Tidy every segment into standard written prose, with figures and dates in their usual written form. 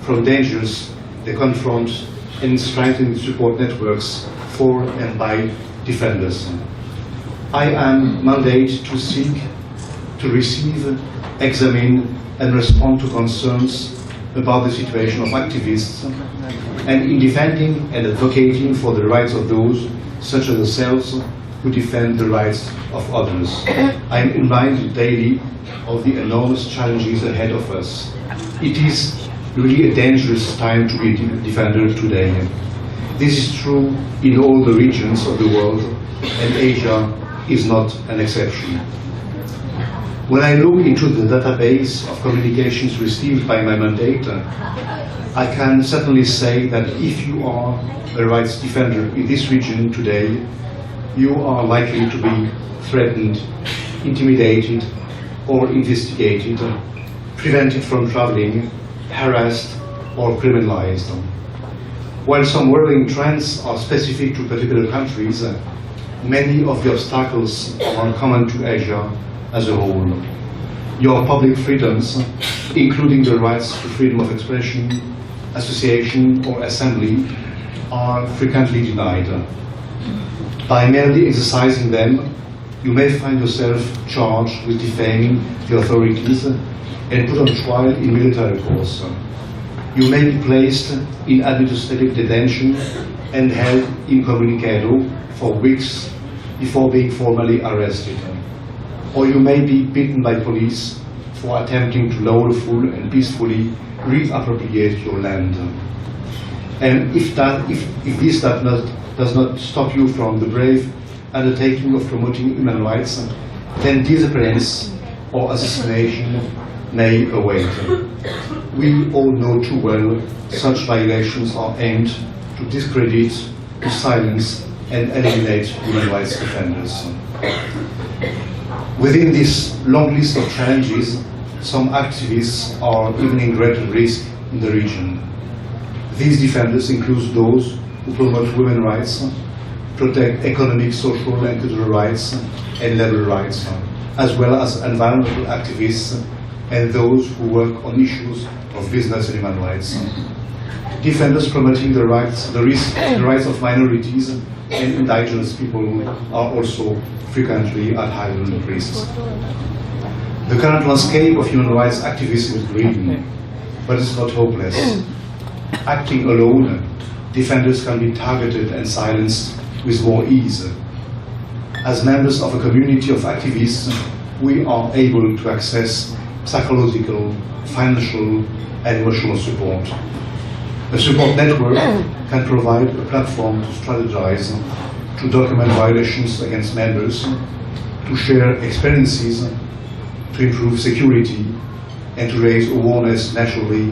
from dangers they confront and strengthening support networks for and by defenders. I am mandated to seek, to receive, examine and respond to concerns about the situation of activists, and in defending and advocating for the rights of those, such as ourselves, who defend the rights of others. I am reminded daily of the enormous challenges ahead of us. It is really a dangerous time to be a defender today. This is true in all the regions of the world, and Asia is not an exception. When I look into the database of communications received by my mandate, I can certainly say that if you are a rights defender in this region today, you are likely to be threatened, intimidated, or investigated, prevented from traveling, harassed, or criminalized. While some worrying trends are specific to particular countries, many of the obstacles are common to Asia as a whole. Your public freedoms, including the rights to freedom of expression, association, or assembly, are frequently denied. By merely exercising them, you may find yourself charged with defaming the authorities and put on trial in military courts. You may be placed in administrative detention and held incommunicado for weeks before being formally arrested. Or you may be beaten by police for attempting to lawfully and peacefully reappropriate your land. And if this does not stop you from the brave undertaking of promoting human rights, then disappearance or assassination may await. We all know too well such violations are aimed to discredit, to silence, and eliminate human rights defenders. Within this long list of challenges, some activists are even in greater risk in the region. These defenders include those who promote women's rights, protect economic, social, and cultural rights, and labor rights, as well as environmental activists and those who work on issues of business and human rights. Defenders promoting the rights of minorities and indigenous people are also frequently at higher risk. The current landscape of human rights activism is grim, but it's not hopeless. Acting alone, defenders can be targeted and silenced with more ease. As members of a community of activists, we are able to access psychological, financial, and emotional support. A support network can provide a platform to strategize, to document violations against members, to share experiences, to improve security, and to raise awareness nationally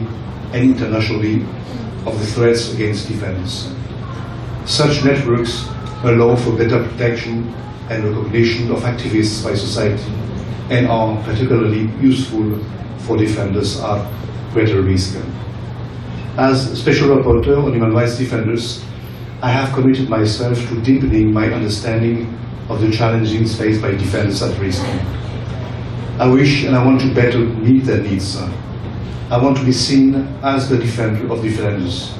and internationally of the threats against defenders. Such networks allow for better protection and recognition of activists by society and are particularly useful for defenders at greater risk. As Special Rapporteur on Human Rights Defenders, I have committed myself to deepening my understanding of the challenges faced by defenders at risk. I wish and I want to better meet their needs. I want to be seen as the defender of defenders,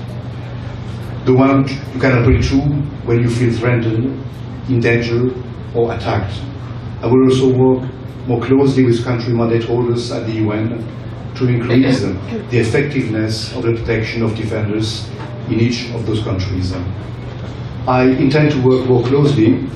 the one you can appeal to when you feel threatened, in danger, or attacked. I will also work more closely with country mandate holders at the UN to increase the effectiveness of the protection of defenders in each of those countries. I intend to work more closely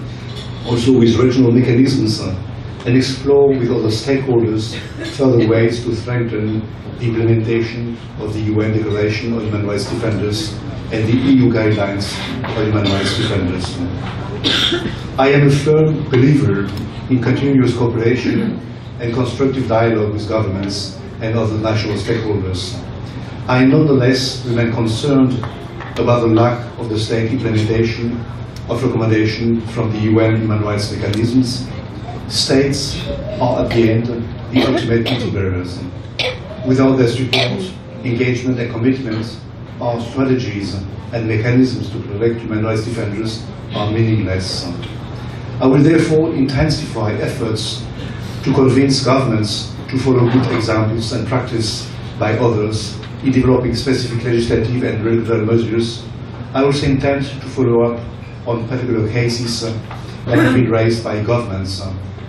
also with regional mechanisms and explore with other stakeholders further ways to strengthen the implementation of the UN Declaration on Human Rights Defenders and the EU guidelines on human rights defenders. I am a firm believer in continuous cooperation and constructive dialogue with governments and other national stakeholders. I nonetheless remain concerned about the lack of the state implementation of recommendation from the UN human rights mechanisms. States are at the end the ultimate duty bearers. Without their support, engagement and commitment, our strategies and mechanisms to protect human rights defenders are meaningless. I will therefore intensify efforts to convince governments to follow good examples and practice by others in developing specific legislative and regulatory measures, I also intend to follow up on particular cases that have been raised by governments,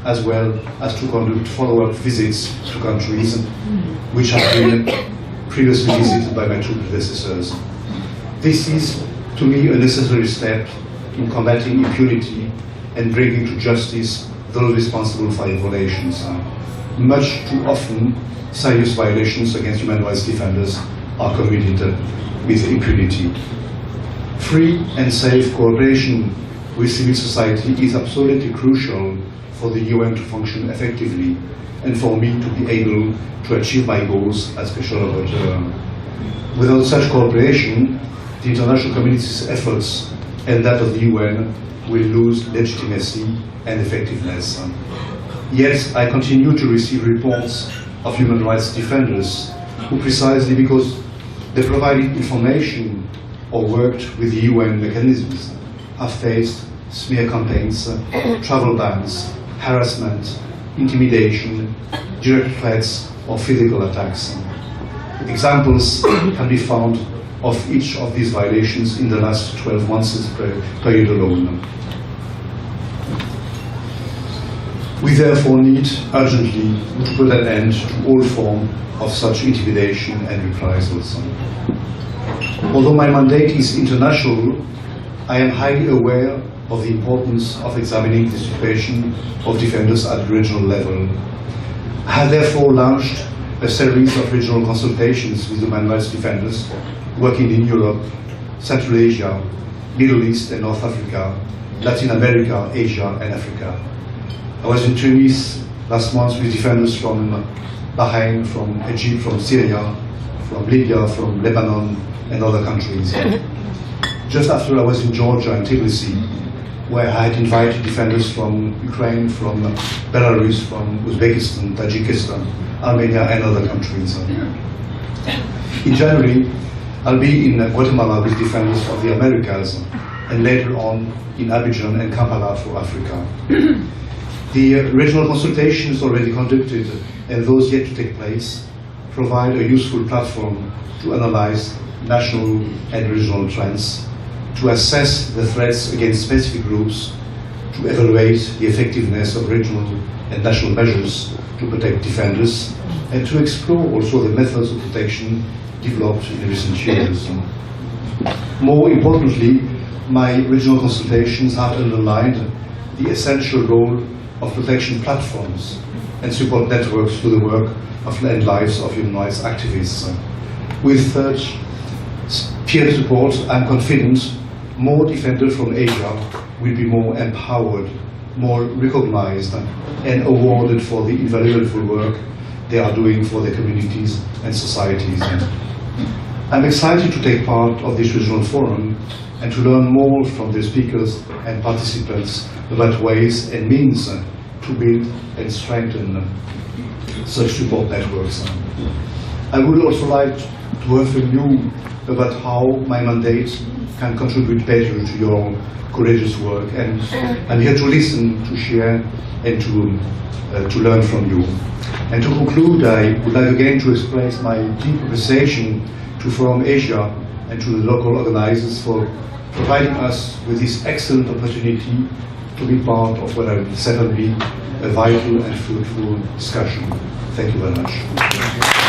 as well as to conduct follow-up visits to countries which have been previously visited by my two predecessors. This is, to me, a necessary step in combating impunity and bringing to justice those responsible for violations. Much too often, serious violations against human rights defenders are committed with impunity. Free and safe cooperation with civil society is absolutely crucial for the UN to function effectively and for me to be able to achieve my goals as Special Rapporteur. Without such cooperation, the international community's efforts and that of the UN will lose legitimacy and effectiveness. Yet, I continue to receive reports of human rights defenders who, precisely because they provided information or worked with the UN mechanisms, have faced smear campaigns, travel bans, harassment, intimidation, direct threats, or physical attacks. Examples can be found of each of these violations in the last 12 months period alone. We therefore need urgently to put an end to all form of such intimidation and reprisals. Although my mandate is international, I am highly aware of the importance of examining the situation of defenders at regional level. I have therefore launched a series of regional consultations with human rights defenders working in Europe, Central Asia, Middle East and North Africa, Latin America, Asia and Africa. I was in Tunis last month with defenders from Bahrain, from Egypt, from Syria, from Libya, from Lebanon and other countries. Just after I was in Georgia and Tbilisi, where I had invited defenders from Ukraine, from Belarus, from Uzbekistan, Tajikistan, Armenia and other countries. In January, I'll be in Guatemala with defenders of the Americas, and later on in Abidjan and Kampala for Africa. The regional consultations already conducted and those yet to take place provide a useful platform to analyze national and regional trends, to assess the threats against specific groups, to evaluate the effectiveness of regional and national measures to protect defenders, and to explore also the methods of protection developed in recent years. More importantly, my regional consultations have underlined the essential role of protection platforms and support networks for the work and lives of human rights activists. With such peer support, I'm confident more defenders from Asia will be more empowered, more recognized and awarded for the invaluable work they are doing for their communities and societies. I'm excited to take part of this regional forum and to learn more from the speakers and participants about ways and means to build and strengthen such support networks. I would also like to hear from you about how my mandate can contribute better to your courageous work, and I'm here to listen, to share, and to learn from you. And to conclude, I would like again to express my deep appreciation to Forum Asia and to the local organizers for providing us with this excellent opportunity to be part of what I will certainly be a vital and fruitful discussion. Thank you very much.